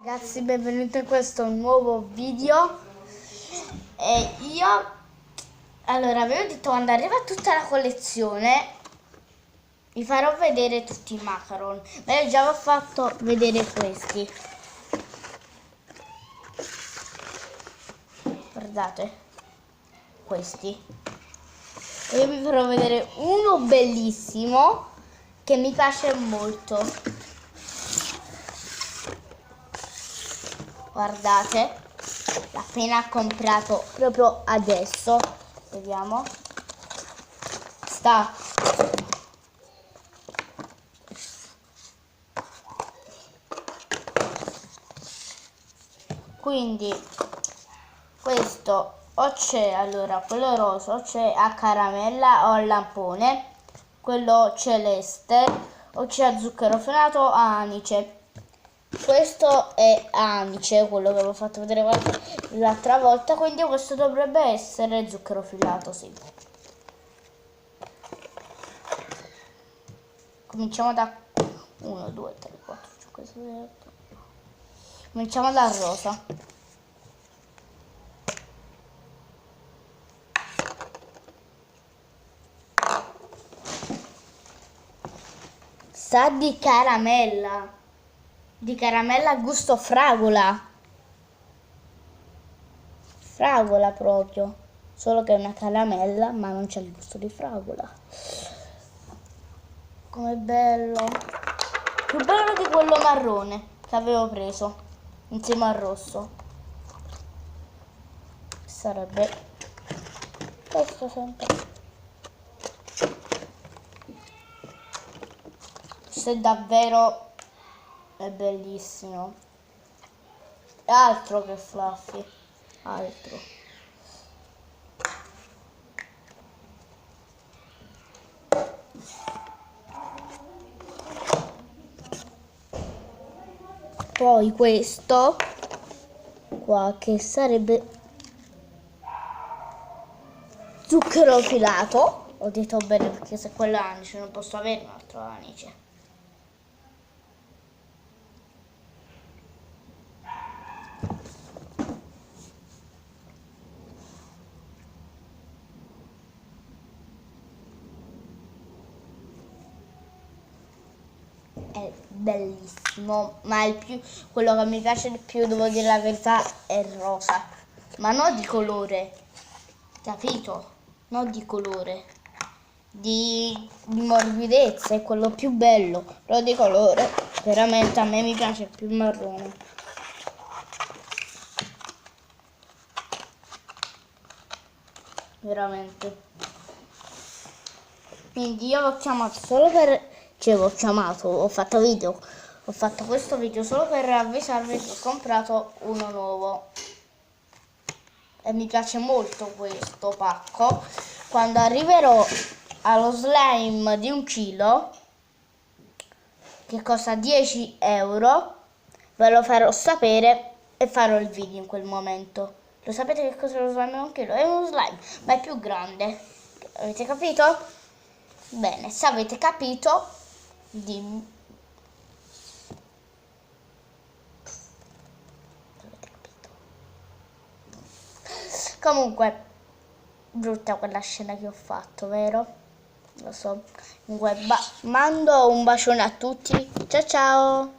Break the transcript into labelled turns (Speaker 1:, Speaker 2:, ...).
Speaker 1: Ragazzi, benvenuti in questo nuovo video. E io avevo detto quando arriva tutta la collezione vi farò vedere tutti i macaron, ma io già vi ho fatto vedere questi. Guardate questi, e io vi farò vedere uno bellissimo che mi piace molto. Guardate, l'ho appena comprato proprio adesso. Vediamo. Sta. Quindi questo o c'è, allora, quello rosa o c'è a caramella o al lampone, quello celeste o c'è a zucchero filato o a anice. Questo è anice, quello che avevo fatto vedere l'altra volta, quindi questo dovrebbe essere zucchero filato, sì. Cominciamo da 1, 2, 3, 4, 5, 6, 7. Cominciamo dal rosa. Sa di caramella. Di caramella gusto fragola. Fragola proprio. Solo che è una caramella, ma non c'è il gusto di fragola. Com'è bello. Più bello di quello marrone che avevo preso insieme al rosso. Sarebbe questo sempre. Questo è davvero è bellissimo. Altro che fluffy. Altro. Poi questo qua che sarebbe zucchero filato. Ho detto bene perché se quello è anice non posso avere un altro anice. È bellissimo, ma quello che mi piace di più, devo dire la verità, è il rosa, ma non di colore, capito? Non di colore, di morbidezza, è quello più bello, però di colore veramente a me mi piace più il marrone. Veramente. Quindi io l'ho chiamato solo per... ho fatto video, ho fatto questo video solo per avvisarvi che ho comprato uno nuovo. E mi piace molto questo pacco. Quando arriverò allo slime di 1 chilo, che costa 10 euro, ve lo farò sapere e farò il video in quel momento. Lo sapete che cos'è lo slime di 1 chilo? È uno slime, ma è più grande. Avete capito? Bene, se avete capito, dimmi. Avete capito? Comunque, brutta quella scena che ho fatto, vero? Lo so. Comunque, mando un bacione a tutti. Ciao ciao!